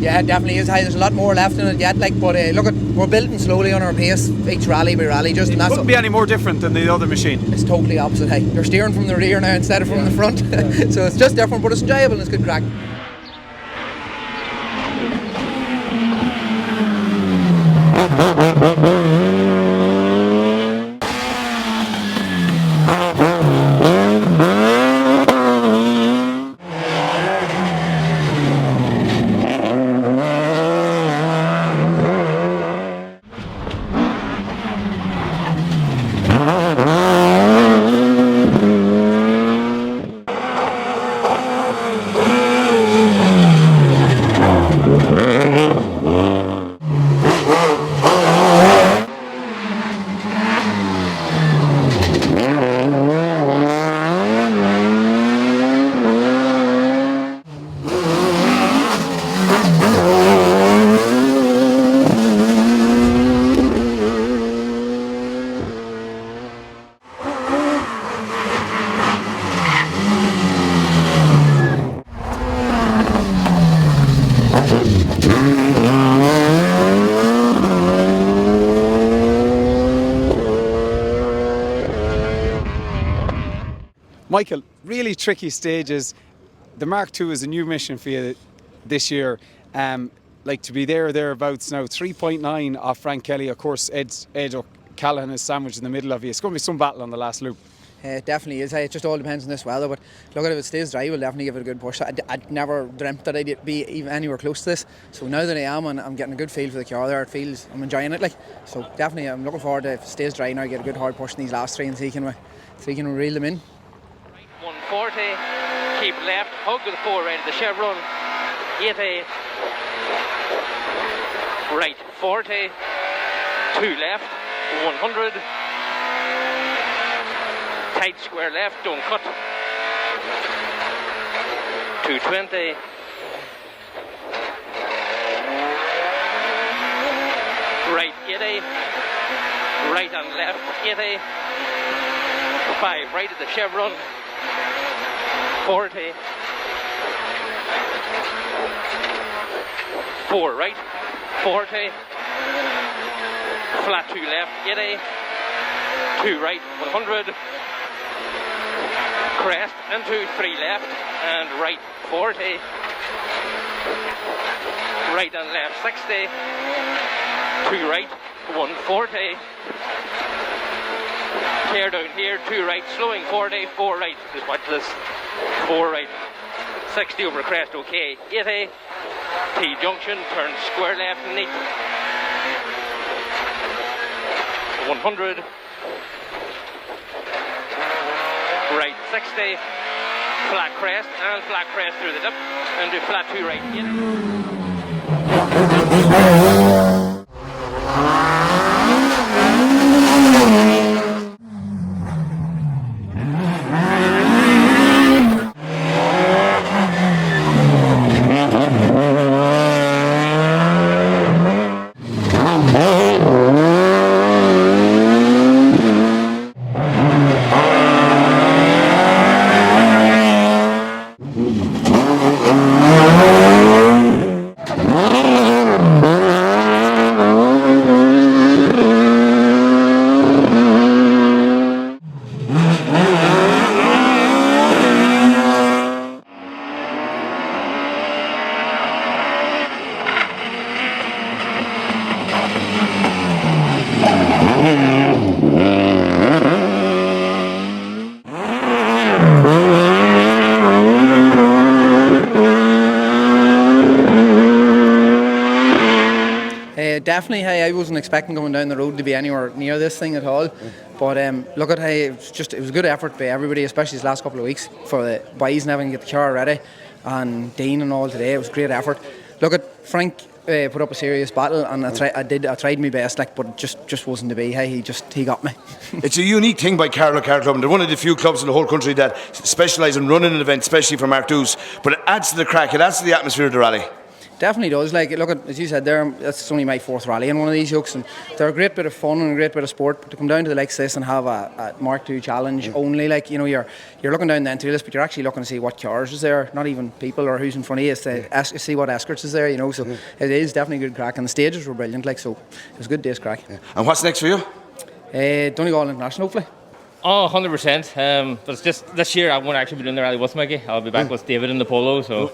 Yeah, it definitely is. There's a lot more left in it yet, like, but look, we're building slowly on our pace, each rally by rally. Just, it couldn't be any more different than the other machine. It's totally opposite. Hey, you're steering from the rear now instead of from the front, so it's just different, but it's enjoyable and it's good crack. Michael, really tricky stages. The Mark II is a new mission for you this year. Like to be there or thereabouts now. 3.9 off Frank Kelly. Of course, Ed O'Callaghan is sandwiched in the middle of you. It's going to be some battle on the last loop. It definitely is. It just all depends on this weather. But look, if it stays dry, we'll definitely give it a good push. I'd never dreamt that I'd be even anywhere close to this. So now that I am, and I'm getting a good feel for the car there, I'm enjoying it. Like, so definitely, I'm looking forward to, if it stays dry now, get a good hard push in these last three and see can we reel them in. 140, keep left, hug with the 4 right of the chevron, 80, right 40, 2 left, 100, tight square left, don't cut, 220, right 80, right and left 80, 5 right of the chevron, 40, 4 right, 40, flat 2 left, 80, 2 right, 100, crest and 2, 3 left, and right 40, right and left 60, 2 right, 140, tear down here, 2 right, slowing 40, 4 right, just watch this, 4 right, 60 over crest, okay, 80, T-junction, turn square left and neat, 100, right 60, flat crest and flat crest through the dip, and do flat 2 right, 80. Definitely, hey, I wasn't expecting going down the road to be anywhere near this thing at all. But look at, hey, it was a good effort by everybody, especially these last couple of weeks for the boys and having to get the car ready, and Dean and all today. It was a great effort. Look at Frank. Put up a serious battle, and I tried my best, like, but it just wasn't to be. Hey, he got me. It's a unique thing by Carlow Car Club, and they're one of the few clubs in the whole country that specialise in running an event, especially for Mark IIs. But it adds to the crack, it adds to the atmosphere of the rally. Definitely does. Like, look at, as you said there, that's only my 4th rally in one of these yokes, and they're a great bit of fun and a great bit of sport. But to come down to the likes of this and have a Mark II challenge only, like, you know, you're looking down the entry list, but you're actually looking to see what cars is there, not even people or who's in front of you. It's to see what Escorts is there, you know. So it is definitely good crack, and the stages were brilliant. Like, so it was a good day's crack. Yeah. And what's next for you? Donegal International, hopefully. Oh, 100%. But it's just this year I won't actually be doing the rally with Mickey. I'll be back with David in the polo, so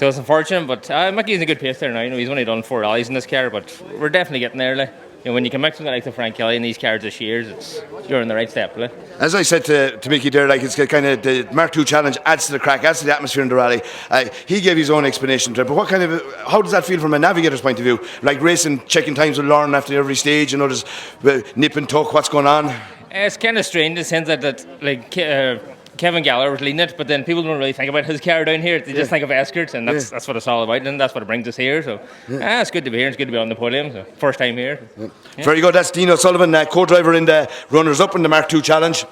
it's unfortunate. But Mickey's in a good pace there now. You know, he's only done 4 rallies in this car, but we're definitely getting there. Like, you know, when you can mix something like the Frank Kelly in these cars this year, you're in the right step. Like. As I said to Mickey there, like, it's kind of the Mark II challenge adds to the crack, adds to the atmosphere in the rally. He gave his own explanation to it, but how does that feel from a navigator's point of view? Like racing, checking times with Lauren after every stage, you know, just nip and tuck, what's going on? It's kind of strange in the sense that like Kevin Gallagher was leading it, but then people don't really think about his car down here. They just think of Escorts, and that's what it's all about, and that's what brings us here. So it's good to be here. It's good to be on the podium. So first time here. Very good. That's Dean O'Sullivan, co-driver in the runners-up in the Mark II challenge.